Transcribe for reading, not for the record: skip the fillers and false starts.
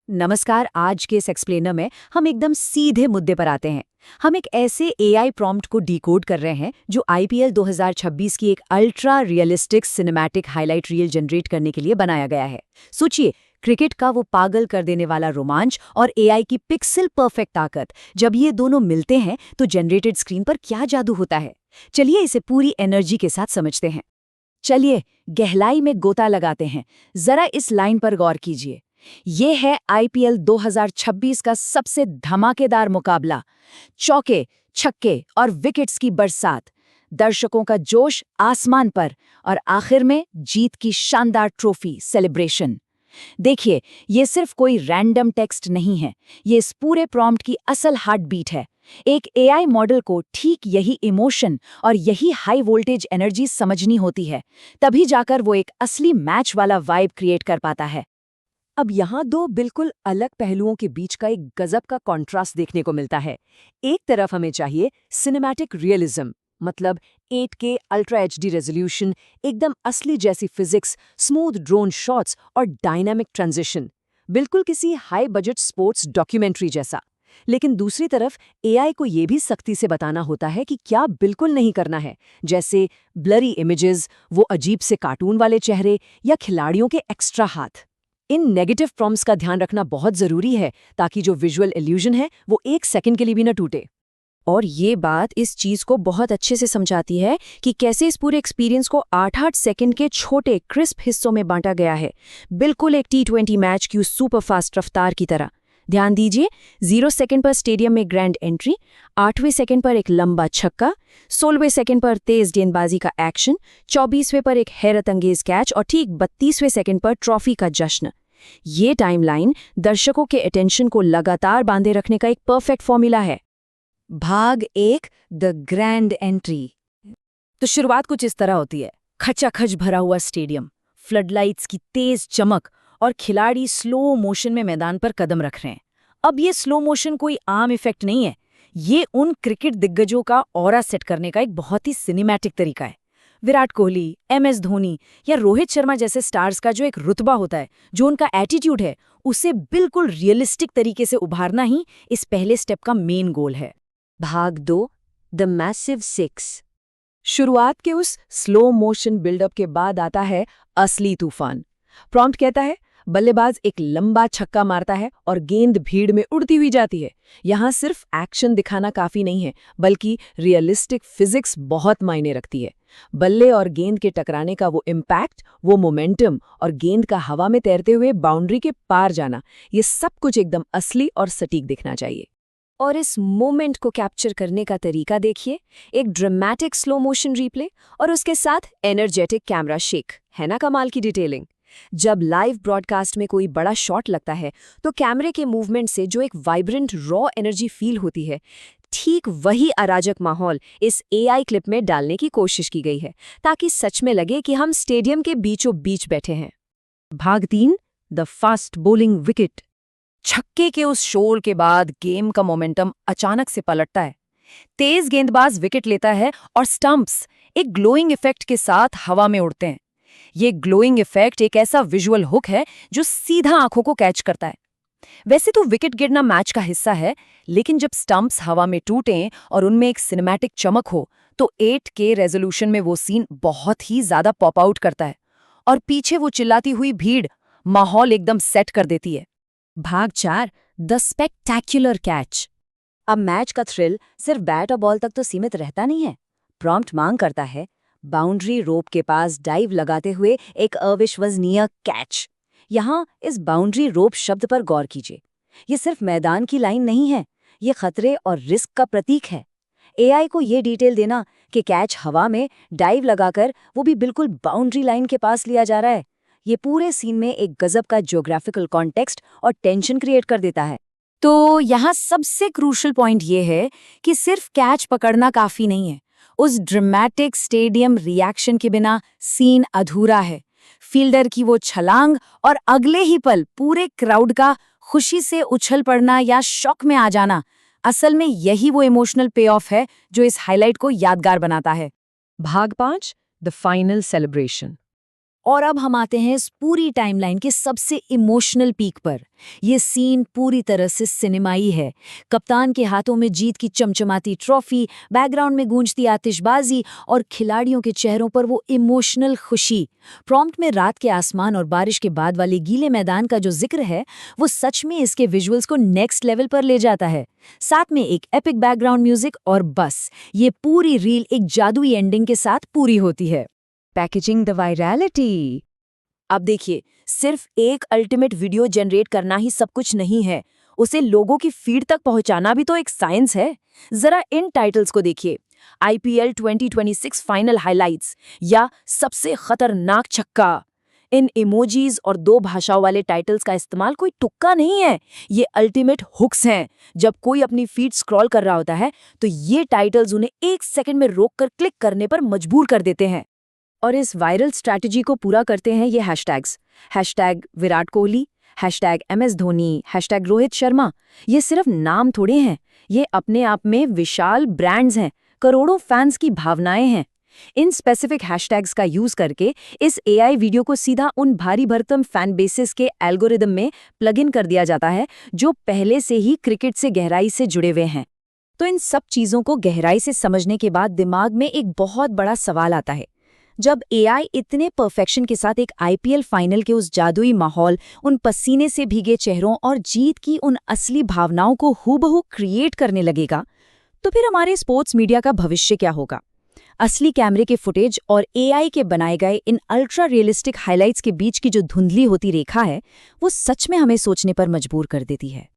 नमस्कार। आज के इस एक्सप्लेनर में हम एकदम सीधे मुद्दे पर आते हैं। हम एक ऐसे एआई प्रॉम्प्ट को डिकोड कर रहे हैं जो आईपीएल 2026 की एक ultra realistic cinematic highlight reel generate करने के लिए बनाया गया है। सोचिए, क्रिकेट का वो पागल कर देने वाला रोमांच और एआई की पिक्सल परफेक्ट ताकत, जब ये दोनों मिलते हैं तो जनरेटेड स्क्रीन पर क्या जादू होता है। चलिए इसे पूरी एनर्जी के साथ समझते हैं। चलिए गहराई में गोता लगाते हैं। जरा इस लाइन पर गौर कीजिए। ये है आईपीएल 2026 का सबसे धमाकेदार मुकाबला। चौके, छक्के और विकेट्स की बरसात, दर्शकों का जोश आसमान पर, और आखिर में जीत की शानदार ट्रॉफी सेलिब्रेशन। देखिए, ये सिर्फ कोई रैंडम टेक्स्ट नहीं है, ये इस पूरे प्रॉम्प्ट की असल हार्ट बीट है। एक एआई मॉडल को ठीक यही इमोशन और यही हाई वोल्टेज एनर्जी समझनी होती है, तभी जाकर वो एक असली मैच वाला वाइब क्रिएट कर पाता है। अब यहाँ दो बिल्कुल अलग पहलुओं के बीच का एक गजब का कॉन्ट्रास्ट देखने को मिलता है। एक तरफ हमें चाहिए सिनेमैटिक रियलिज्म, मतलब 8K अल्ट्रा एचडी रेजोल्यूशन, एकदम असली जैसी फिजिक्स, स्मूथ ड्रोन शॉट्स और डायनामिक ट्रांजिशन, बिल्कुल किसी हाई बजट स्पोर्ट्स डॉक्यूमेंट्री जैसा। लेकिन दूसरी तरफ एआई को ये भी सख्ती से बताना होता है कि क्या बिल्कुल नहीं करना है, जैसे ब्लरी इमेजेस, वो अजीब से कार्टून वाले चेहरे या खिलाड़ियों के एक्स्ट्रा हाथ। इन नेगेटिव प्रॉम्प्ट्स का ध्यान रखना बहुत जरूरी है, ताकि जो विजुअल इल्यूजन है वो एक सेकंड के लिए भी न टूटे। और ये बात इस चीज को बहुत अच्छे से समझाती है कि कैसे इस पूरे एक्सपीरियंस को 8-8 सेकंड के छोटे क्रिस्प हिस्सों में बांटा गया है, बिल्कुल एक T20 मैच की सुपर फास्ट रफ्तार की तरह। ध्यान दीजिए, 0 सेकंड पर स्टेडियम में ग्रैंड एंट्री, 8वें सेकंड पर एक लंबा छक्का, 16वें सेकंड पर तेज गेंदबाजी का एक्शन, 24वें पर एक हैरत अंगेज कैच और ठीक 32वें सेकंड पर ट्रॉफी का जश्न। ये टाइमलाइन दर्शकों के अटेंशन को लगातार बांधे रखने का एक परफेक्ट फॉर्मूला है। भाग 1, द ग्रैंड एंट्री। तो शुरुआत कुछ इस तरह होती है। खचाखच भरा हुआ स्टेडियम, फ्लडलाइट्स की तेज चमक और खिलाड़ी स्लो मोशन में मैदान पर कदम रख रहे हैं। अब ये स्लो मोशन कोई आम इफेक्ट नहीं है, ये उन क्रिकेट दिग्गजों का ऑरा सेट करने का एक बहुत ही सिनेमैटिक तरीका है। विराट कोहली, MS धोनी या रोहित शर्मा जैसे स्टार्स का जो एक रुतबा होता है, जो उनका एटीट्यूड है, उसे बिल्कुल रियलिस्टिक तरीके से उभारना ही इस पहले स्टेप का मेन गोल है। भाग 2, द मैसिव 6। शुरुआत के उस स्लो मोशन बिल्डअप के बाद आता है असली तूफान। प्रॉम्प्ट कहता है, बल्लेबाज एक लंबा छक्का मारता है और गेंद भीड़ में उड़ती हुई जाती है। यहाँ सिर्फ एक्शन दिखाना काफी नहीं है, बल्कि रियलिस्टिक फिजिक्स बहुत मायने रखती है। बल्ले और गेंद के टकराने का वो इम्पैक्ट, वो मोमेंटम और गेंद का हवा में तैरते हुए बाउंड्री के पार जाना, ये सब कुछ एकदम असली और सटीक दिखना चाहिए। और इस मोमेंट को कैप्चर करने का तरीका देखिए, एक ड्रामेटिक स्लो मोशन रिप्ले और उसके साथ एनर्जेटिक कैमरा शेक, है ना कमाल की डिटेलिंग। जब लाइव ब्रॉडकास्ट में कोई बड़ा शॉट लगता है तो कैमरे के मूवमेंट से जो एक वाइब्रेंट रॉ एनर्जी फील होती है, ठीक वही अराजक माहौल इस एआई क्लिप में डालने की कोशिश की गई है, ताकि सच में लगे कि हम स्टेडियम के बीचों बीच बैठे हैं। भाग 3, द फास्ट बोलिंग विकेट। छक्के के उस शोर के बाद गेम का मोमेंटम अचानक से पलटता है। तेज गेंदबाज विकेट लेता है और स्टंप्स एक ग्लोइंग इफेक्ट के साथ हवा में उड़ते हैं। ये ग्लोइंग इफेक्ट एक ऐसा विजुअल हुक है जो सीधा आंखों को कैच करता है। वैसे तो विकेट गिरना मैच का हिस्सा है, लेकिन जब स्टंप्स हवा में टूटें और उनमें एक सिनेमैटिक चमक हो, तो 8K रेजोल्यूशन में वो सीन बहुत ही ज्यादा पॉप आउट करता है। और पीछे वो चिल्लाती हुई भीड़ माहौल एकदम सेट कर देती है। भाग 4, द स्पेक्टैक्युलर कैच। अब मैच का थ्रिल सिर्फ बैट और बॉल तक तो सीमित रहता नहीं है। प्रॉम्प्ट मांग करता है बाउंड्री रोप के पास डाइव लगाते हुए एक अविश्वसनीय कैच। यहाँ इस बाउंड्री रोप शब्द पर गौर कीजिए। ये सिर्फ मैदान की लाइन नहीं है, ये खतरे और रिस्क का प्रतीक है। एआई को ये डिटेल देना कि कैच हवा में डाइव लगाकर, वो भी बिल्कुल बाउंड्री लाइन के पास लिया जा रहा है, ये पूरे सीन में एक गजब का ज्योग्राफिकल कॉन्टेक्स्ट और टेंशन क्रिएट कर देता है। तो यहाँ सबसे क्रूशल पॉइंट ये है कि सिर्फ कैच पकड़ना काफी नहीं है। उस ड्रामेटिक स्टेडियम रिएक्शन के बिना सीन अधूरा है। फील्डर की वो छलांग और अगले ही पल पूरे क्राउड का खुशी से उछल पड़ना या शॉक में आ जाना, असल में यही वो इमोशनल पे ऑफ है जो इस हाइलाइट को यादगार बनाता है। भाग 5, द फाइनल सेलिब्रेशन। और अब हम आते हैं इस पूरी टाइमलाइन के सबसे इमोशनल पीक पर। ये सीन पूरी तरह से सिनेमाई है। कप्तान के हाथों में जीत की चमचमाती ट्रॉफी, बैकग्राउंड में गूंजती आतिशबाजी और खिलाड़ियों के चेहरों पर वो इमोशनल खुशी। प्रॉम्प्ट में रात के आसमान और बारिश के बाद वाले गीले मैदान का जो जिक्र है, वो सच में इसके विजुअल्स को नेक्स्ट लेवल पर ले जाता है। साथ में एक एपिक बैकग्राउंड म्यूजिक और बस ये पूरी रील एक जादुई एंडिंग के साथ पूरी होती है। Packaging the virality. अब देखिए, सिर्फ एक अल्टीमेट वीडियो जनरेट करना ही सब कुछ नहीं है, उसे लोगों की फीड तक पहुंचाना भी तो एक साइंस है। जरा इन टाइटल्स को देखिए, IPL 2026 फाइनल हाइलाइट्स या सबसे खतरनाक छक्का। इन इमोजीज और 2 भाषाओं वाले टाइटल्स का इस्तेमाल कोई तुक्का नहीं है, ये अल्टीमेट हुक्स हैं। जब कोई अपनी फीड स्क्रॉल कर रहा होता है तो ये टाइटल्स उन्हें 1 सेकंड में रोककर क्लिक करने पर मजबूर कर देते हैं। और इस वायरल स्ट्रैटेजी को पूरा करते हैं ये hashtags. Hashtag Virat Kohli, hashtag MS Dhoni, hashtag Rohit Sharma. ये सिर्फ नाम थोड़े हैं, ये अपने आप में विशाल ब्रांड्स हैं, करोड़ों फैंस की भावनाएं हैं। इन स्पेसिफिक हैशटैग्स का यूज करके इस AI वीडियो को सीधा उन भारी भरकम फैन बेसिस के एल्गोरिदम में प्लग इन कर दिया जाता है, जो पहले से ही क्रिकेट से गहराई से जुड़े हुए हैं। तो इन सब चीजों को गहराई से समझने के बाद दिमाग में एक बहुत बड़ा सवाल आता है। जब AI इतने परफेक्शन के साथ एक IPL फाइनल के उस जादुई माहौल, उन पसीने से भीगे चेहरों और जीत की उन असली भावनाओं को हूबहू क्रिएट करने लगेगा, तो फिर हमारे स्पोर्ट्स मीडिया का भविष्य क्या होगा? असली कैमरे के फुटेज और AI के बनाए गए इन अल्ट्रा रियलिस्टिक हाइलाइट्स के बीच की जो धुंधली होती रेखा है, वो सच में हमें सोचने पर मजबूर कर देती है।